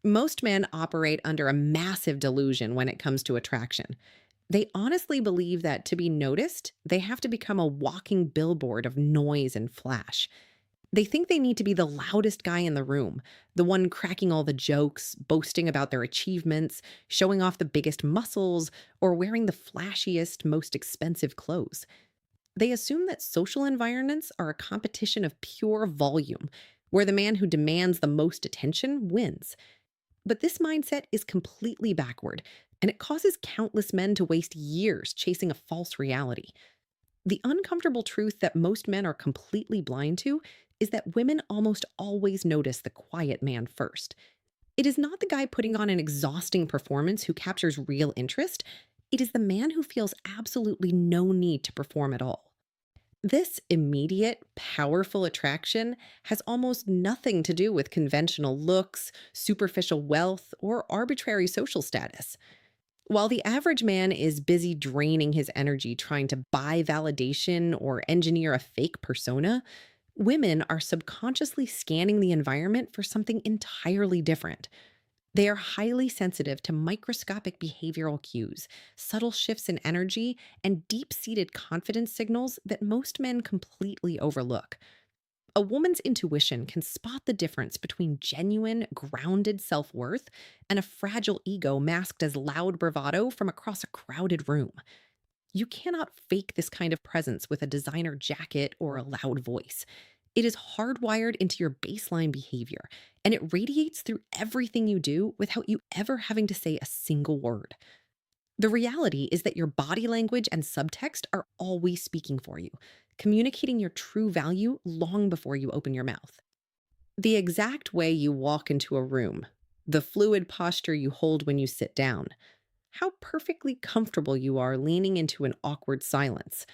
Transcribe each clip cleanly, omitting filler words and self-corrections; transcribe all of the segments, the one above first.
Most men operate under a massive delusion when it comes to attraction. They honestly believe that to be noticed, they have to become a walking billboard of noise and flash. They think they need to be the loudest guy in the room, the one cracking all the jokes, boasting about their achievements, showing off the biggest muscles, or wearing the flashiest, most expensive clothes. They assume that social environments are a competition of pure volume, where the man who demands the most attention wins. But this mindset is completely backward, and it causes countless men to waste years chasing a false reality. The uncomfortable truth that most men are completely blind to is that women almost always notice the quiet man first. It is not the guy putting on an exhausting performance who captures real interest. It is the man who feels absolutely no need to perform at all. This immediate, powerful attraction has almost nothing to do with conventional looks, superficial wealth, or arbitrary social status. While the average man is busy draining his energy trying to buy validation or engineer a fake persona, women are subconsciously scanning the environment for something entirely different. They are highly sensitive to microscopic behavioral cues, subtle shifts in energy, and deep seated confidence signals that most men completely overlook. A woman's intuition can spot the difference between genuine, grounded self worth and a fragile ego masked as loud bravado from across a crowded room. You cannot fake this kind of presence with a designer jacket or a loud voice. It is hardwired into your baseline behavior, and it radiates through everything you do without you ever having to say a single word. The reality is that your body language and subtext are always speaking for you, communicating your true value long before you open your mouth. The exact way you walk into a room, the fluid posture you hold when you sit down, how perfectly comfortable you are leaning into an awkward silence,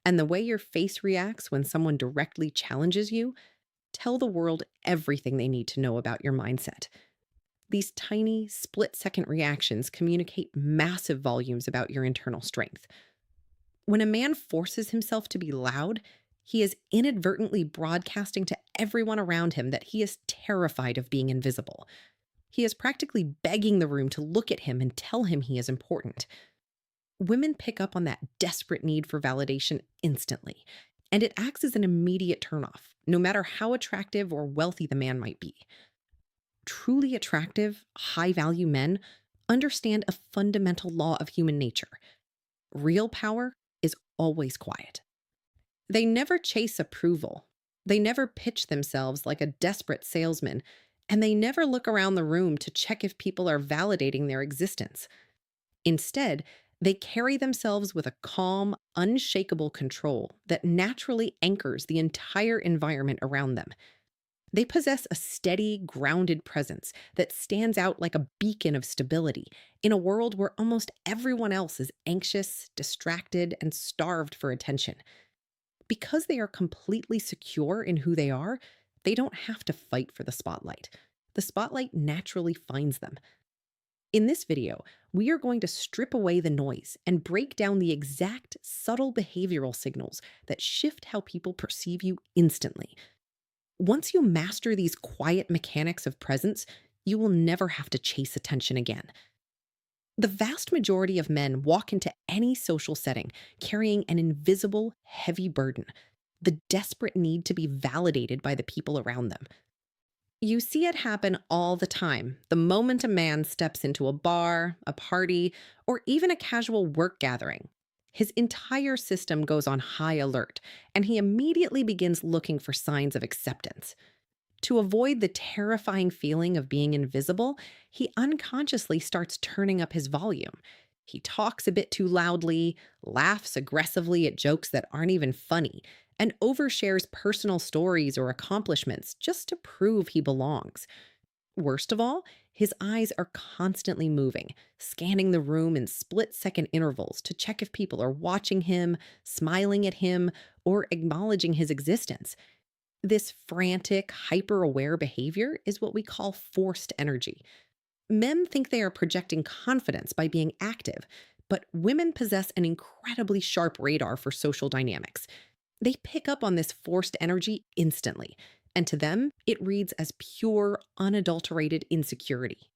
and the way your face reacts when someone directly challenges you tell the world everything they need to know about your mindset. These tiny, split second reactions communicate massive volumes about your internal strength. When a man forces himself to be loud, he is inadvertently broadcasting to everyone around him that he is terrified of being invisible. He is practically begging the room to look at him and tell him he is important. Women pick up on that desperate need for validation instantly, and it acts as an immediate turnoff, no matter how attractive or wealthy the man might be. Truly attractive, high value men understand a fundamental law of human nature. Real power is always quiet. They never chase approval. They never pitch themselves like a desperate salesman, and they never look around the room to check if people are validating their existence. Instead, they carry themselves with a calm, unshakable control that naturally anchors the entire environment around them. They possess a steady, grounded presence that stands out like a beacon of stability in a world where almost everyone else is anxious, distracted, and starved for attention. Because they are completely secure in who they are, they don't have to fight for the spotlight. The spotlight naturally finds them. In this video, we are going to strip away the noise and break down the exact subtle behavioral signals that shift how people perceive you instantly. Once you master these quiet mechanics of presence, you will never have to chase attention again. The vast majority of men walk into any social setting carrying an invisible, heavy burden, the desperate need to be validated by the people around them. You see it happen all the time the moment a man steps into a bar, a party, or even a casual work gathering. His entire system goes on high alert, and he immediately begins looking for signs of acceptance. To avoid the terrifying feeling of being invisible, he unconsciously starts turning up his volume. He talks a bit too loudly, laughs aggressively at jokes that aren't even funny, and overshares personal stories or accomplishments just to prove he belongs. Worst of all, his eyes are constantly moving, scanning the room in split second intervals to check if people are watching him, smiling at him, or acknowledging his existence. This frantic, hyper aware behavior is what we call forced energy. Men think they are projecting confidence by being active, but women possess an incredibly sharp radar for social dynamics. They pick up on this forced energy instantly, And to them, it reads as pure, unadulterated insecurity.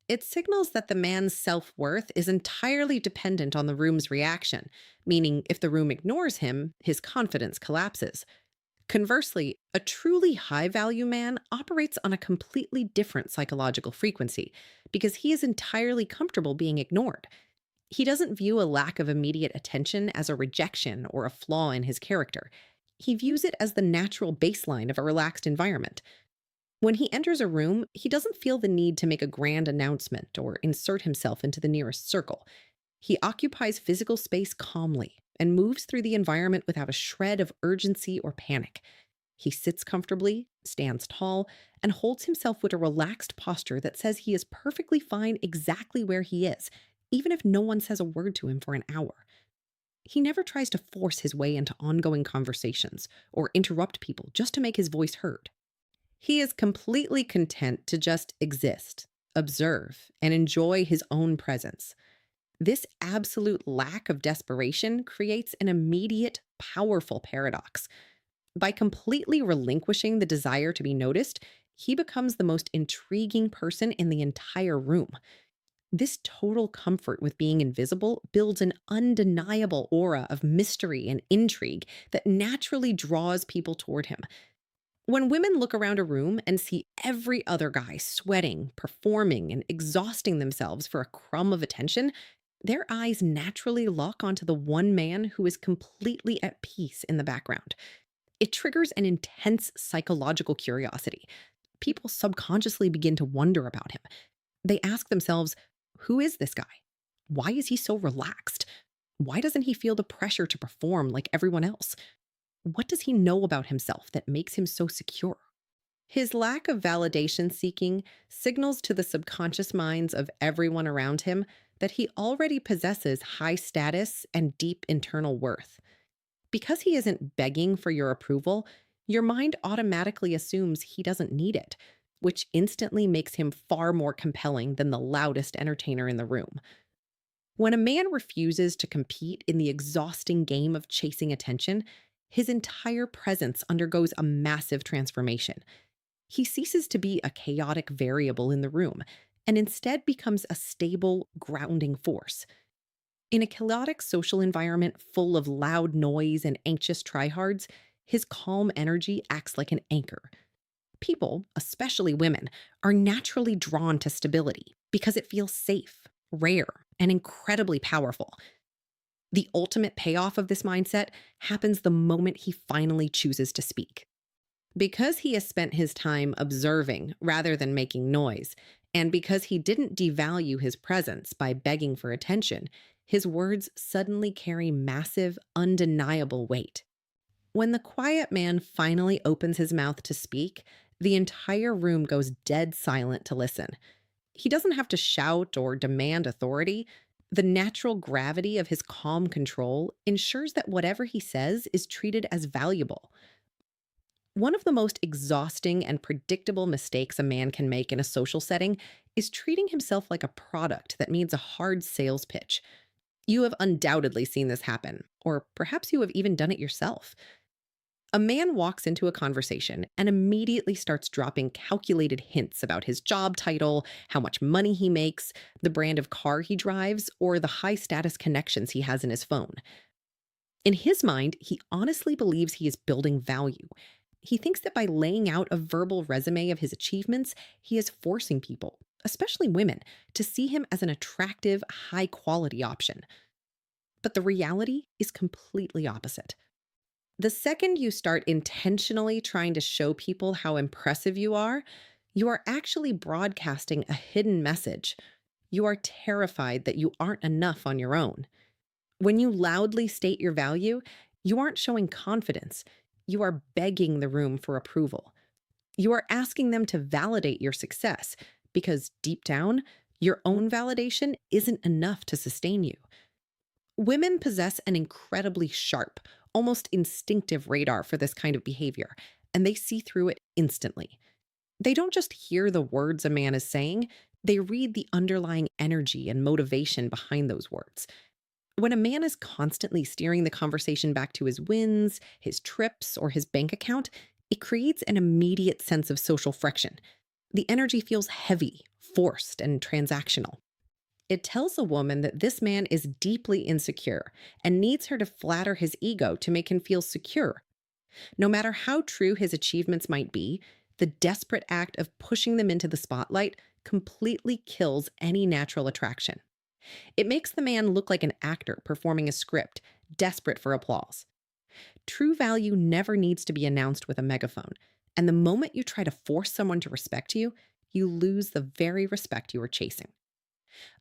It signals that the man's self worth is entirely dependent on the room's reaction, meaning if the room ignores him, his confidence collapses. Conversely, a truly high value man operates on a completely different psychological frequency because he is entirely comfortable being ignored. He doesn't view a lack of immediate attention as a rejection or a flaw in his character. He views it as the natural baseline of a relaxed environment. When he enters a room, he doesn't feel the need to make a grand announcement or insert himself into the nearest circle. He occupies physical space calmly and moves through the environment without a shred of urgency or panic. He sits comfortably, stands tall, and holds himself with a relaxed posture that says he is perfectly fine exactly where he is, even if no one says a word to him for an hour. He never tries to force his way into ongoing conversations or interrupt people just to make his voice heard. He is completely content to just exist, observe, and enjoy his own presence. This absolute lack of desperation creates an immediate, powerful paradox. By completely relinquishing the desire to be noticed, he becomes the most intriguing person in the entire room. This total comfort with being invisible builds an undeniable aura of mystery and intrigue that naturally draws people toward him. When women look around a room and see every other guy sweating, performing, and exhausting themselves for a crumb of attention, their eyes naturally lock onto the one man who is completely at peace in the background. It triggers an intense psychological curiosity. People subconsciously begin to wonder about him. They ask themselves, who is this guy? Why is he so relaxed? Why doesn't he feel the pressure to perform like everyone else? What does he know about himself that makes him so secure? His lack of validation seeking signals to the subconscious minds of everyone around him that he already possesses high status and deep internal worth. Because he isn't begging for your approval, your mind automatically assumes he doesn't need it, which instantly makes him far more compelling than the loudest entertainer in the room. When a man refuses to compete in the exhausting game of chasing attention, his entire presence undergoes a massive transformation. He ceases to be a chaotic variable in the room and instead becomes a stable, grounding force. In a chaotic social environment full of loud noise and anxious tryhards, his calm energy acts like an anchor. People, especially women, are naturally drawn to stability because it feels safe, rare, and incredibly powerful. The ultimate payoff of this mindset happens the moment he finally chooses to speak. Because he has spent his time observing rather than making noise, and because he didn't devalue his presence by begging for attention, his words suddenly carry massive, undeniable weight. When the quiet man finally opens his mouth to speak, the entire room goes dead silent to listen. He doesn't have to shout or demand authority. The natural gravity of his calm control ensures that whatever he says is treated as valuable. One of the most exhausting and predictable mistakes a man can make in a social setting is treating himself like a product that needs a hard sales pitch. You have undoubtedly seen this happen, or perhaps you have even done it yourself. A man walks into a conversation and immediately starts dropping calculated hints about his job title, how much money he makes, the brand of car he drives, or the high status connections he has in his phone. In his mind, he honestly believes he is building value. He thinks that by laying out a verbal resume of his achievements, he is forcing people, especially women, to see him as an attractive, high quality option. But the reality is completely opposite. The second you start intentionally trying to show people how impressive you are actually broadcasting a hidden message. You are terrified that you aren't enough on your own. When you loudly state your value, you aren't showing confidence. You are begging the room for approval. You are asking them to validate your success because deep down, your own validation isn't enough to sustain you. Women possess an incredibly sharp, almost instinctive radar for this kind of behavior, and they see through it instantly. They don't just hear the words a man is saying, they read the underlying energy and motivation behind those words. When a man is constantly steering the conversation back to his wins, his trips, or his bank account, It creates an immediate sense of social friction. The energy feels heavy, forced, and transactional. It tells a woman that this man is deeply insecure and needs her to flatter his ego to make him feel secure. No matter how true his achievements might be, the desperate act of pushing them into the spotlight completely kills any natural attraction. It makes the man look like an actor performing a script, desperate for applause. True value never needs to be announced with a megaphone, and the moment you try to force someone to respect you, you lose the very respect you are chasing.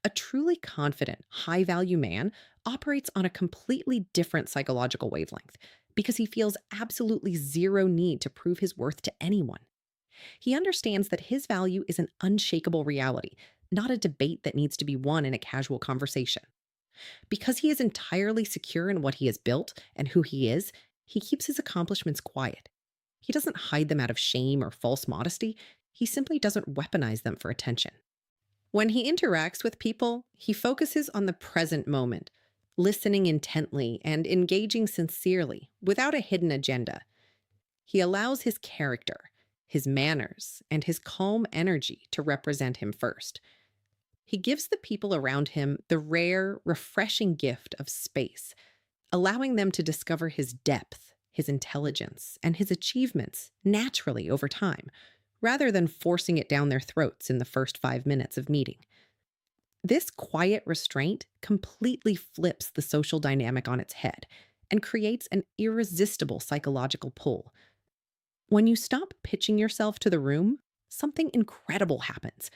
A truly confident, high value man operates on a completely different psychological wavelength because he feels absolutely zero need to prove his worth to anyone. He understands that his value is an unshakable reality, not a debate that needs to be won in a casual conversation. Because he is entirely secure in what he has built and who he keeps his accomplishments quiet. He doesn't hide them out of shame or false modesty, he simply doesn't weaponize them for attention. When he interacts with people, he focuses on the present moment, listening intently and engaging sincerely without a hidden agenda. He allows his character, his manners, and his calm energy to represent him first. He gives the people around him the rare, refreshing gift of space, allowing them to discover his depth, his intelligence, and his achievements naturally over time, rather than forcing it down their throats in the first 5 minutes of meeting. This quiet restraint completely flips the social dynamic on its head and creates an irresistible psychological pull. When you stop pitching yourself to the room, something incredible happens.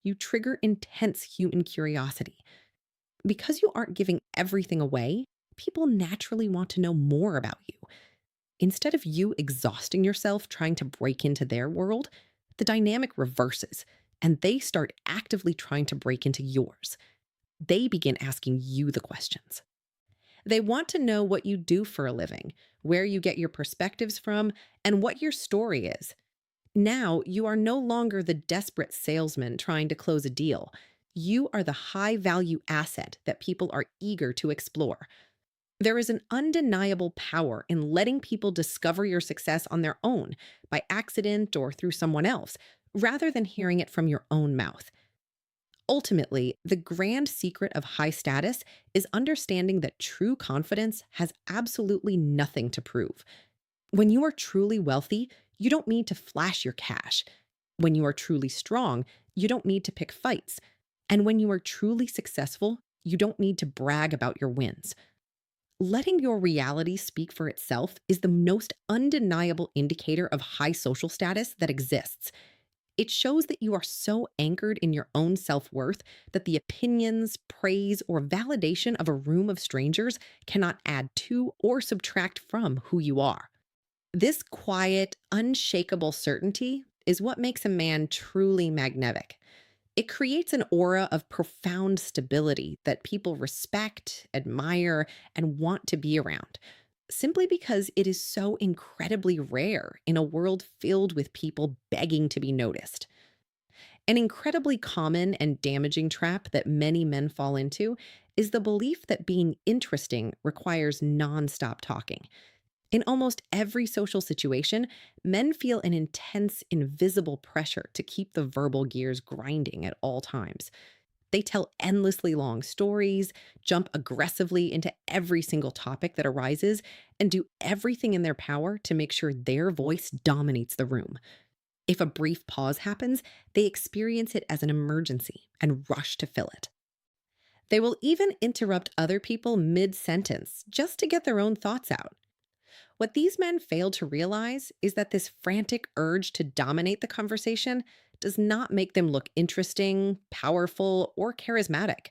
You trigger intense human curiosity. Because you aren't giving everything away, people naturally want to know more about you. Instead of you exhausting yourself trying to break into their world, the dynamic reverses, and they start actively trying to break into yours. They begin asking you the questions. They want to know what you do for a living, where you get your perspectives from, and what your story is. Now, you are no longer the desperate salesman trying to close a deal. You are the high value asset that people are eager to explore. There is an undeniable power in letting people discover your success on their own, by accident or through someone else, rather than hearing it from your own mouth. Ultimately, the grand secret of high status is understanding that true confidence has absolutely nothing to prove. When you are truly wealthy, you don't need to flash your cash. When you are truly strong, you don't need to pick fights. And when you are truly successful, you don't need to brag about your wins. Letting your reality speak for itself is the most undeniable indicator of high social status that exists. It shows that you are so anchored in your own self-worth that the opinions, praise, or validation of a room of strangers cannot add to or subtract from who you are. This quiet, unshakable certainty is what makes a man truly magnetic. It creates an aura of profound stability that people respect, admire, and want to be around, simply because it is so incredibly rare in a world filled with people begging to be noticed. An incredibly common and damaging trap that many men fall into is the belief that being interesting requires nonstop talking. In almost every social situation, men feel an intense, invisible pressure to keep the verbal gears grinding at all times. They tell endlessly long stories, jump aggressively into every single topic that arises, and do everything in their power to make sure their voice dominates the room. If a brief pause happens, they experience it as an emergency and rush to fill it. They will even interrupt other people mid-sentence just to get their own thoughts out. What these men fail to realize is that this frantic urge to dominate the conversation does not make them look interesting, powerful, or charismatic.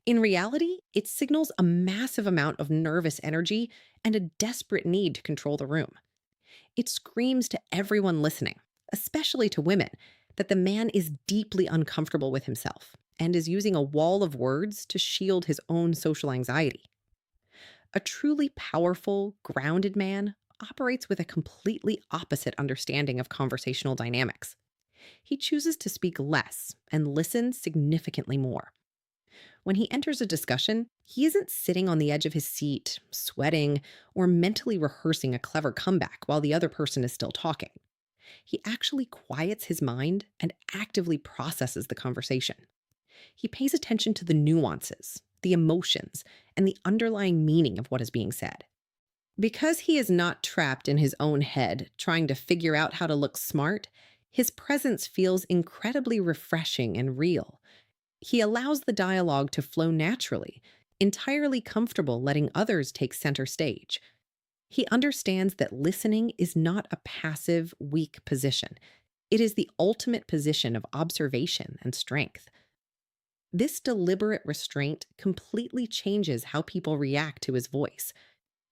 In reality, it signals a massive amount of nervous energy and a desperate need to control the room. It screams to everyone listening, especially to women, that the man is deeply uncomfortable with himself and is using a wall of words to shield his own social anxiety. A truly powerful, grounded man operates with a completely opposite understanding of conversational dynamics. He chooses to speak less and listen significantly more. When he enters a discussion, he isn't sitting on the edge of his seat, sweating, or mentally rehearsing a clever comeback while the other person is still talking. He actually quiets his mind and actively processes the conversation. He pays attention to the nuances, the emotions, and the underlying meaning of what is being said. Because he is not trapped in his own head trying to figure out how to look smart, his presence feels incredibly refreshing and real. He allows the dialogue to flow naturally, entirely comfortable letting others take center stage. He understands that listening is not a passive, weak position. It is the ultimate position of observation and strength. This deliberate restraint completely changes how people react to his voice.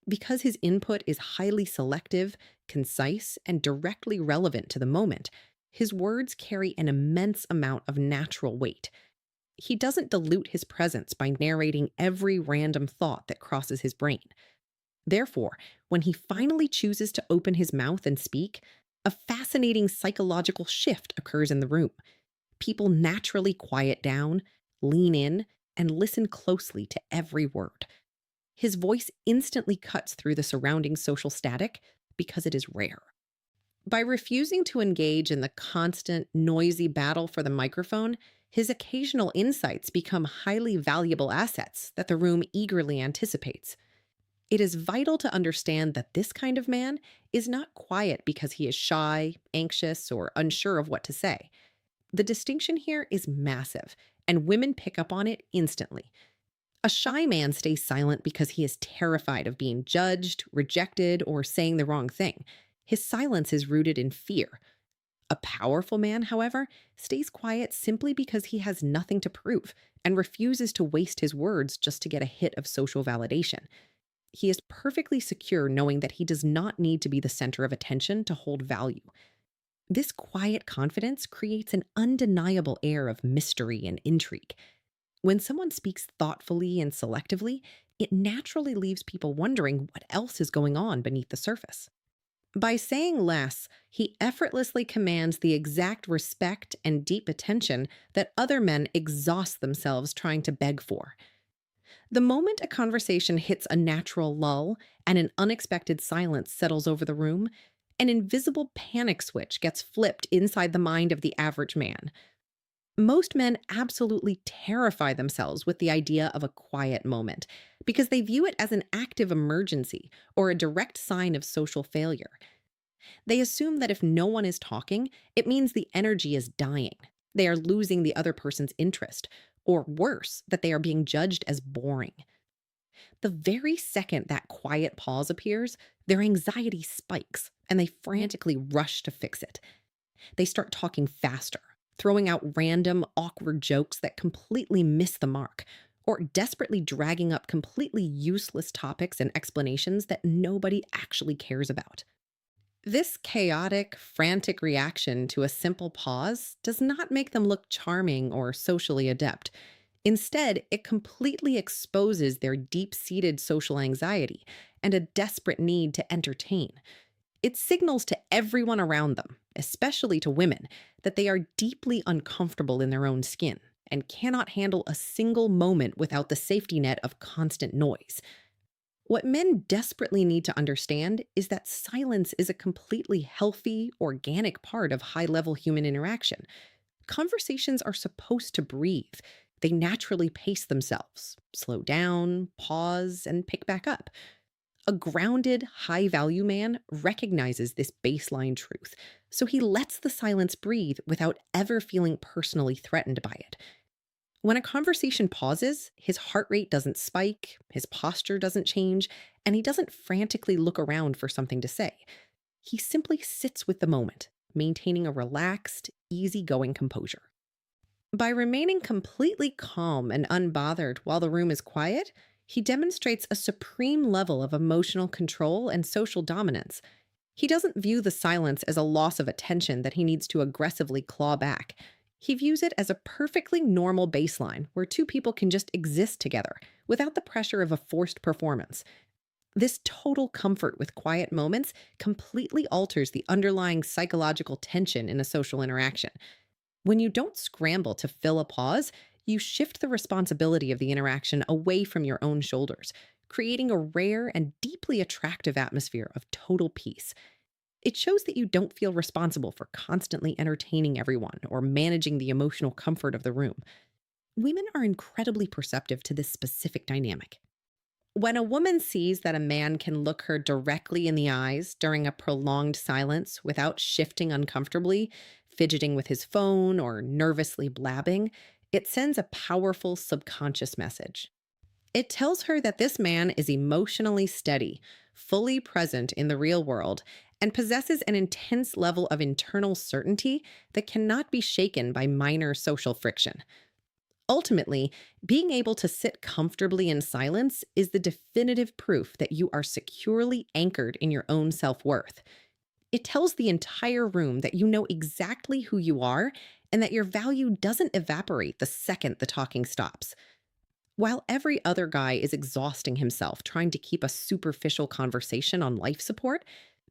Because his input is highly selective, concise, and directly relevant to the moment, his words carry an immense amount of natural weight. He doesn't dilute his presence by narrating every random thought that crosses his brain. Therefore, when he finally chooses to open his mouth and speak, a fascinating psychological shift occurs in the room. People naturally quiet down, lean in, and listen closely to every word. His voice instantly cuts through the surrounding social static because it is rare. By refusing to engage in the constant, noisy battle for the microphone, his occasional insights become highly valuable assets that the room eagerly anticipates. It is vital to understand that this kind of man is not quiet because he is shy, anxious, or unsure of what to say. The distinction here is massive, and women pick up on it instantly. A shy man stays silent because he is terrified of being judged, rejected, or saying the wrong thing. His silence is rooted in fear. A powerful man, however, stays quiet simply because he has nothing to prove and refuses to waste his words just to get a hit of social validation. He is perfectly secure knowing that he does not need to be the center of attention to hold value. This quiet confidence creates an undeniable air of mystery and intrigue. When someone speaks thoughtfully and selectively, it naturally leaves people wondering what else is going on beneath the surface. By saying less, he effortlessly commands the exact respect and deep attention that other men exhaust themselves trying to beg for. The moment a conversation hits a natural lull and an unexpected silence settles over the room, an invisible panic switch gets flipped inside the mind of the average man. Most men absolutely terrify themselves with the idea of a quiet moment because they view it as an active emergency or a direct sign of social failure. They assume that if no one is talking, it means the energy is dying. They are losing the other person's interest, or worse, that they are being judged as boring. The very second that quiet pause appears, their anxiety spikes and they frantically rush to fix it. They start talking faster, throwing out random, awkward jokes that completely miss the mark, or desperately dragging up completely useless topics and explanations that nobody actually cares about. This chaotic, frantic reaction to a simple pause does not make them look charming or socially adept. Instead, it completely exposes their deep seated social anxiety and a desperate need to entertain. It signals to everyone around them, especially to women, that they are deeply uncomfortable in their own skin and cannot handle a single moment without the safety net of constant noise. What men desperately need to understand is that silence is a completely healthy, organic part of high level human interaction. Conversations are supposed to breathe. They naturally pace themselves, slow down, pause, and pick back up. A grounded, high value man recognizes this baseline truth, so he lets the silence breathe without ever feeling personally threatened by it. When a conversation pauses, his heart rate doesn't spike, his posture doesn't change, and he doesn't frantically look around for something to say. He simply sits with the moment, maintaining a relaxed, easygoing composure. By remaining completely calm and unbothered while the room is quiet, he demonstrates a supreme level of emotional control and social dominance. He doesn't view the silence as a loss of attention that he needs to aggressively claw back. He views it as a perfectly normal baseline where two people can just exist together without the pressure of a forced performance. This total comfort with quiet moments completely alters the underlying psychological tension in a social interaction. When you don't scramble to fill a pause, You shift the responsibility of the interaction away from your own shoulders, creating a rare and deeply attractive atmosphere of total peace. It shows that you don't feel responsible for constantly entertaining everyone or managing the emotional comfort of the room. Women are incredibly perceptive to this specific dynamic. When a woman sees that a man can look her directly in the eyes during a prolonged silence without shifting uncomfortably, fidgeting with his phone, or nervously blabbing, it sends a powerful subconscious message. It tells her that this man is emotionally steady, fully present in the real world, and possesses an intense level of internal certainty that cannot be shaken by minor social friction. Ultimately, being able to sit comfortably in silence is the definitive proof that you are securely anchored in your own self worth. It tells the entire room that you know exactly who you are and that your value doesn't evaporate the second the talking stops. While every other guy is exhausting himself trying to keep a superficial conversation on life support,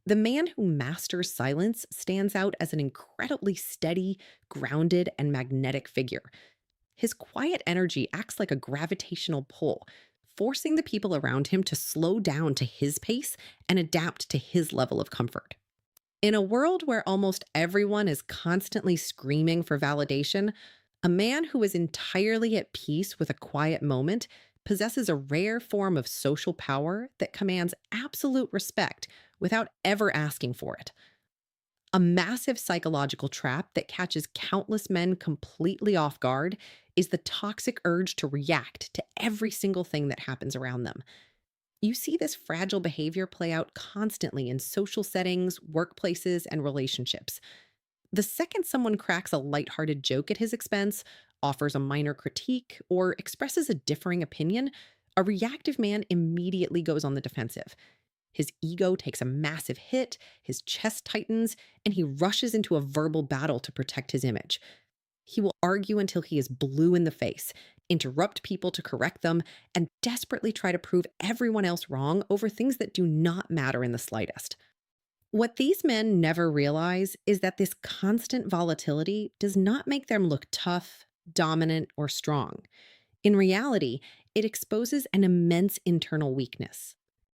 the man who masters silence stands out as an incredibly steady, grounded, and magnetic figure. His quiet energy acts like a gravitational pull, forcing the people around him to slow down to his pace and adapt to his level of comfort. In a world where almost everyone is constantly screaming for validation, a man who is entirely at peace with a quiet moment possesses a rare form of social power that commands absolute respect without ever asking for it. A massive psychological trap that catches countless men completely off guard is the toxic urge to react to every single thing that happens around them. You see this fragile behavior play out constantly in social settings, workplaces, and relationships. The second someone cracks a lighthearted joke at his expense, offers a minor critique, or expresses a differing opinion, a reactive man immediately goes on the defensive. His ego takes a massive hit, his chest tightens, and he rushes into a verbal battle to protect his image. He will argue until he is blue in the face, interrupt people to correct them, and desperately try to prove everyone else wrong over things that do not matter in the slightest. What these men never realize is that this constant volatility does not make them look tough, dominant, or strong. In reality, it exposes an immense internal weakness,